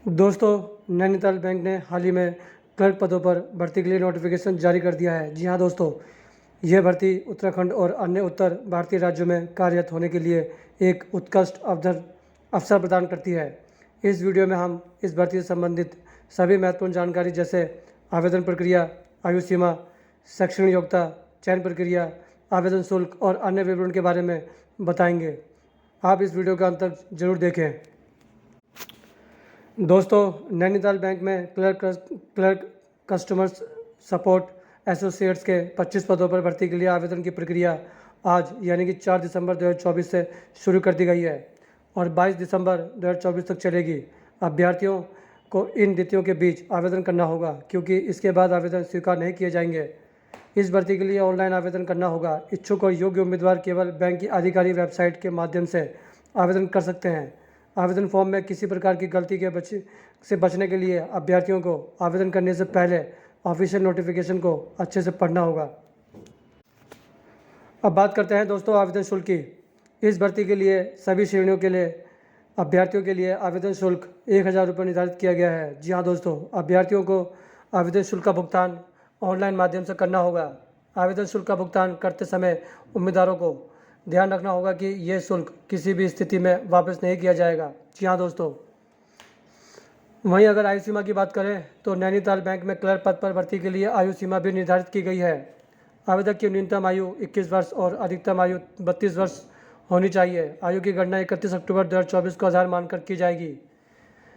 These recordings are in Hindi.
दोस्तों, नैनीताल बैंक ने हाल ही में क्लर्क पदों पर भर्ती के लिए नोटिफिकेशन जारी कर दिया है। जी हाँ दोस्तों, यह भर्ती उत्तराखंड और अन्य उत्तर भारतीय राज्यों में कार्यरत होने के लिए एक उत्कृष्ट अवसर प्रदान करती है। इस वीडियो में हम इस भर्ती से संबंधित सभी महत्वपूर्ण जानकारी जैसे आवेदन प्रक्रिया, आयु सीमा, शैक्षणिक योग्यता, चयन प्रक्रिया, आवेदन शुल्क और अन्य विवरण के बारे में बताएंगे। आप इस वीडियो का अंत तक जरूर देखें। दोस्तों, नैनीताल बैंक में क्लर्क कस्टमर सपोर्ट एसोसिएट्स के 25 पदों पर भर्ती के लिए आवेदन की प्रक्रिया आज यानी कि 4 दिसंबर 2024 से शुरू कर दी गई है और 22 दिसंबर 2024 तक चलेगी। अभ्यर्थियों को इन तिथियों के बीच आवेदन करना होगा क्योंकि इसके बाद आवेदन स्वीकार नहीं किए जाएंगे। इस भर्ती के लिए ऑनलाइन आवेदन करना होगा। इच्छुक और योग्य उम्मीदवार केवल बैंक की आधिकारिक वेबसाइट के माध्यम से आवेदन कर सकते हैं। आवेदन फॉर्म में किसी प्रकार की गलती से बचने के लिए अभ्यर्थियों को आवेदन करने से पहले ऑफिशियल नोटिफिकेशन को अच्छे से पढ़ना होगा। अब बात करते हैं दोस्तों आवेदन शुल्क की। इस भर्ती के लिए सभी श्रेणियों के लिए अभ्यर्थियों के लिए आवेदन शुल्क 1000 रुपये निर्धारित किया गया है। जी हाँ दोस्तों, अभ्यर्थियों को आवेदन शुल्क का भुगतान ऑनलाइन माध्यम से करना होगा। आवेदन शुल्क का भुगतान करते समय उम्मीदवारों को ध्यान रखना होगा कि यह शुल्क किसी भी स्थिति में वापस नहीं किया जाएगा। जी हाँ दोस्तों, वहीं अगर आयु सीमा की बात करें तो नैनीताल बैंक में क्लर्क पद पर भर्ती के लिए आयु सीमा भी निर्धारित की गई है। आवेदक की न्यूनतम आयु 21 वर्ष और अधिकतम आयु 32 वर्ष होनी चाहिए। आयु की गणना 31 अक्टूबर 2024 को आधार मानकर की जाएगी।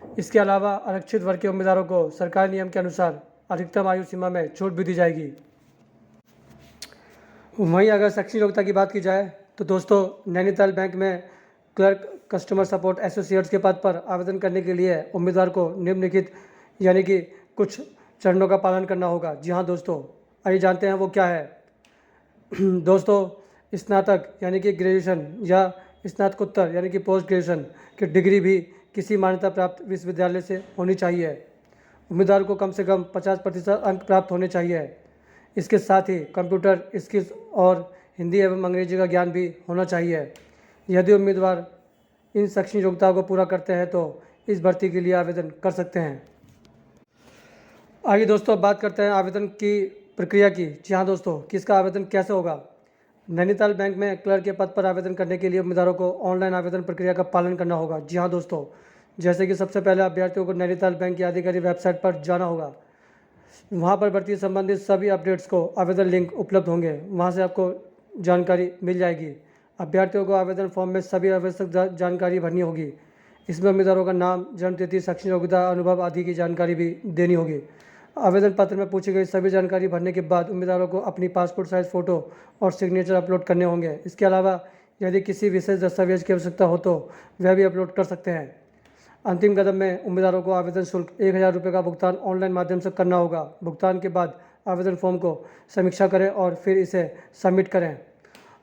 इसके अलावा आरक्षित वर्ग के उम्मीदवारों को सरकारी नियम के अनुसार अधिकतम आयु सीमा में छूट भी दी जाएगी। वहीं अगर शैक्षणिक योग्यता की बात की जाए तो दोस्तों, नैनीताल बैंक में क्लर्क कस्टमर सपोर्ट एसोसिएट्स के पद पर आवेदन करने के लिए उम्मीदवार को निम्नलिखित यानी कि कुछ चरणों का पालन करना होगा। जी हाँ दोस्तों, आइए जानते हैं वो क्या है। दोस्तों, स्नातक यानी कि ग्रेजुएशन या स्नातकोत्तर यानी कि पोस्ट ग्रेजुएशन की डिग्री भी किसी मान्यता प्राप्त विश्वविद्यालय से होनी चाहिए। उम्मीदवार को कम से कम 50% अंक प्राप्त होने चाहिए। इसके साथ ही कंप्यूटर स्किल्स और हिंदी एवं अंग्रेजी का ज्ञान भी होना चाहिए। यदि उम्मीदवार इन शैक्षणिक योग्यताओं को पूरा करते हैं तो इस भर्ती के लिए आवेदन कर सकते हैं। आइए दोस्तों, बात करते हैं आवेदन की प्रक्रिया की। जी हाँ दोस्तों, किसका आवेदन कैसे होगा। नैनीताल बैंक में क्लर्क के पद पर आवेदन करने के लिए उम्मीदवारों को ऑनलाइन आवेदन प्रक्रिया का पालन करना होगा। जी हाँ दोस्तों, जैसे कि सबसे पहले अभ्यर्थियों को नैनीताल बैंक की आधिकारिक वेबसाइट पर जाना होगा। वहाँ पर भर्ती संबंधित सभी अपडेट्स को आवेदन लिंक उपलब्ध होंगे, वहाँ से आपको जानकारी मिल जाएगी। अभ्यर्थियों को आवेदन फॉर्म में सभी आवश्यक जानकारी भरनी होगी। इसमें उम्मीदवारों का नाम, जन्मतिथि, शैक्षणिक योग्यता, अनुभव आदि की जानकारी भी देनी होगी। आवेदन पत्र में पूछी गई सभी जानकारी भरने के बाद उम्मीदवारों को अपनी पासपोर्ट साइज फ़ोटो और सिग्नेचर अपलोड करने होंगे। इसके अलावा यदि किसी विशेष दस्तावेज की आवश्यकता हो तो वह भी अपलोड कर सकते हैं। अंतिम कदम में उम्मीदवारों को आवेदन शुल्क 1000 रुपये का भुगतान ऑनलाइन माध्यम से करना होगा। भुगतान के बाद आवेदन फॉर्म को समीक्षा करें और फिर इसे सबमिट करें।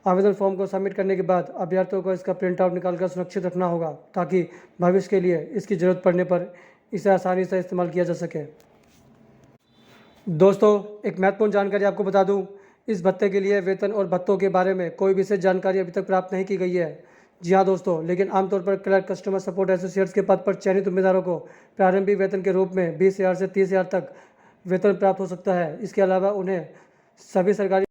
आवेदन फॉर्म को सबमिट करने के बाद अभ्यर्थियों को इसका प्रिंट आउट निकालकर सुरक्षित रखना होगा ताकि भविष्य के लिए इसकी ज़रूरत पड़ने पर इसे आसानी से इस्तेमाल किया जा सके। दोस्तों, एक महत्वपूर्ण जानकारी आपको बता दूं, इस भत्ते के लिए वेतन और भत्तों के बारे में कोई विशेष जानकारी अभी तक प्राप्त नहीं की गई है। जी हाँ दोस्तों, लेकिन आमतौर पर क्लर्क कस्टमर सपोर्ट एसोसिएट्स के पद पर चयनित उम्मीदवारों को प्रारंभिक वेतन के रूप में 20,000 से 30,000 तक वेतन प्राप्त हो सकता है। इसके अलावा उन्हें सभी सरकारी